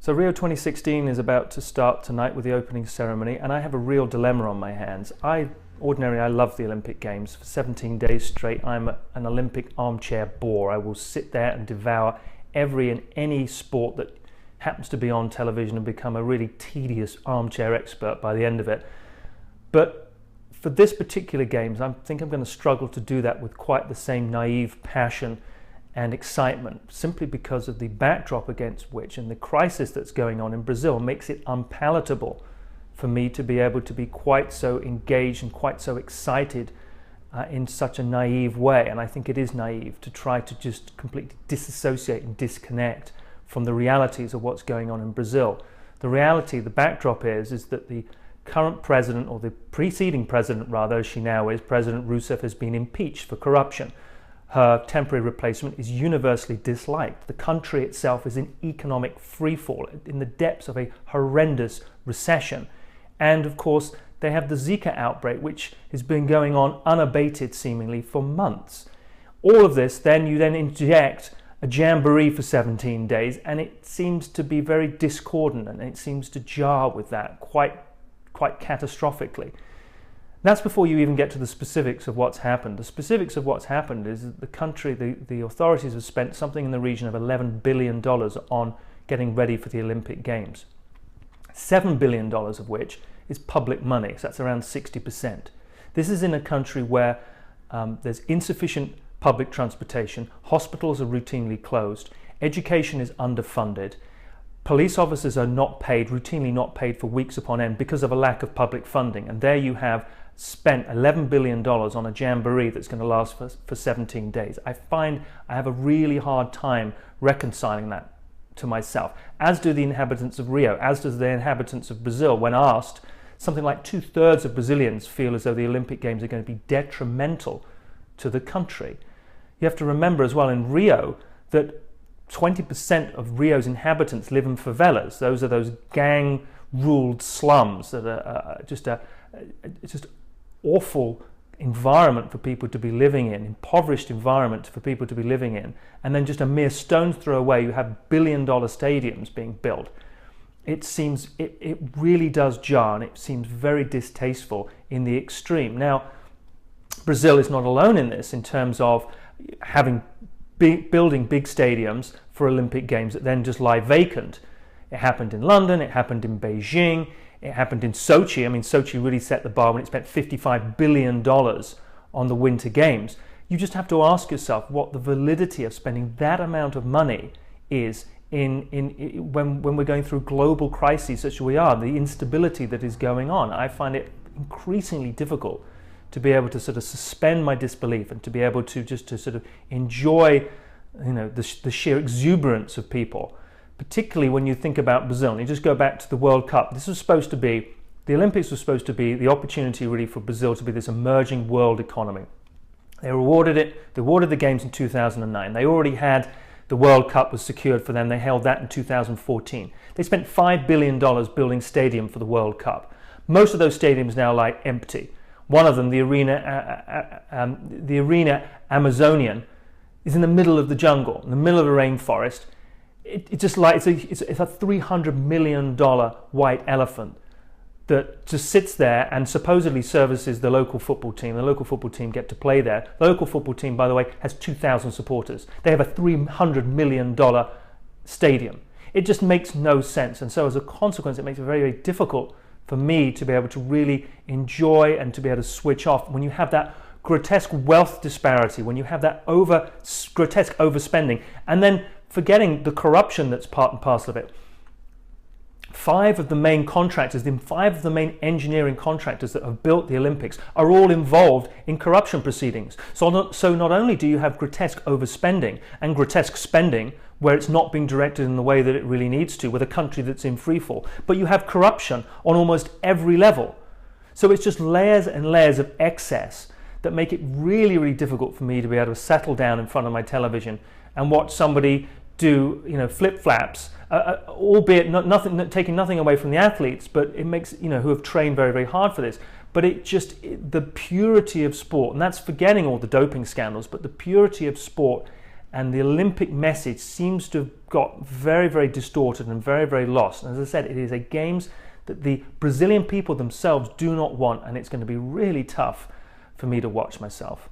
So Rio 2016 is about to start tonight with the opening ceremony, and I have a real dilemma on my hands. Ordinarily, I love the Olympic Games. For 17 days straight, I'm an Olympic armchair bore. I will sit there and devour every and any sport that happens to be on television and become a really tedious armchair expert by the end of it. But for this particular Games, I think I'm going to struggle to do that with quite the same naive passion and excitement, simply because of the backdrop against which and the crisis that's going on in Brazil makes it unpalatable for me to be able to be quite so engaged and quite so excited in such a naive way. And I think it is naive to try to just completely disassociate and disconnect from the realities of what's going on in Brazil. The reality, the backdrop is that the current president, or the preceding president rather, as she now is, President Rousseff, has been impeached for corruption. Her temporary replacement is universally disliked. The country itself is in economic freefall, in the depths of a horrendous recession. And of course, they have the Zika outbreak, which has been going on unabated seemingly for months. All of this, you then inject a jamboree for 17 days, and it seems to be very discordant, and it seems to jar with that quite catastrophically. That's before you even get to the specifics of what's happened. The specifics of what's happened is that the country, the authorities have spent something in the region of $11 billion on getting ready for the Olympic Games. $7 billion of which is public money, so that's around 60%. This is in a country where there's insufficient public transportation, hospitals are routinely closed, education is underfunded, police officers are routinely not paid for weeks upon end because of a lack of public funding, and there you have spent $11 billion on a jamboree that's going to last for 17 days. I find I have a really hard time reconciling that to myself, as do the inhabitants of Rio, as does the inhabitants of Brazil. When asked, something like 2/3 of Brazilians feel as though the Olympic Games are going to be detrimental to the country. You have to remember as well in Rio that 20% of Rio's inhabitants live in favelas. Those are those gang-ruled slums that are just awful environment for people to be living in, impoverished environment for people to be living in, and then just a mere stone's throw away you have billion-dollar stadiums being built. It really does jar, and it seems very distasteful in the extreme. Now, Brazil is not alone in this in terms of building big stadiums for Olympic Games that then just lie vacant. It happened in London, it happened in Beijing, it happened in Sochi. I mean, Sochi really set the bar when it spent $55 billion on the Winter Games. You just have to ask yourself what the validity of spending that amount of money is when we're going through global crises such as we are, the instability that is going on. I find it increasingly difficult to be able to sort of suspend my disbelief and to be able to just to sort of enjoy, the sheer exuberance of people, particularly when you think about Brazil. And you just go back to the World Cup. The Olympics was supposed to be the opportunity really for Brazil to be this emerging world economy. They awarded the Games in 2009. They already had the World Cup was secured for them. They held that in 2014. They spent $5 billion building stadium for the World Cup. Most of those stadiums now lie empty. One of them, the Arena Amazonian, is in the middle of the jungle, in the middle of a rainforest. It's a $300 million white elephant that just sits there and supposedly services the local football team. The local football team get to play there. The local football team, by the way, has 2,000 supporters. They have a $300 million stadium. It just makes no sense. And so as a consequence, it makes it very, very difficult for me to be able to really enjoy and to be able to switch off when you have that grotesque wealth disparity, when you have that grotesque overspending, and then forgetting the corruption that's part and parcel of it. 5 of the main engineering contractors that have built the Olympics are all involved in corruption proceedings. So not only do you have grotesque overspending and grotesque spending where it's not being directed in the way that it really needs to with a country that's in freefall, but you have corruption on almost every level. So it's just layers and layers of excess that make it really, really difficult for me to be able to settle down in front of my television and watch somebody do, flip-flaps, albeit taking nothing away from the athletes, but it makes, who have trained very, very hard for this. But the purity of sport, and that's forgetting all the doping scandals, but the purity of sport and the Olympic message seems to have got very, very distorted and very, very lost. And as I said, it is a games that the Brazilian people themselves do not want, and it's going to be really tough for me to watch myself.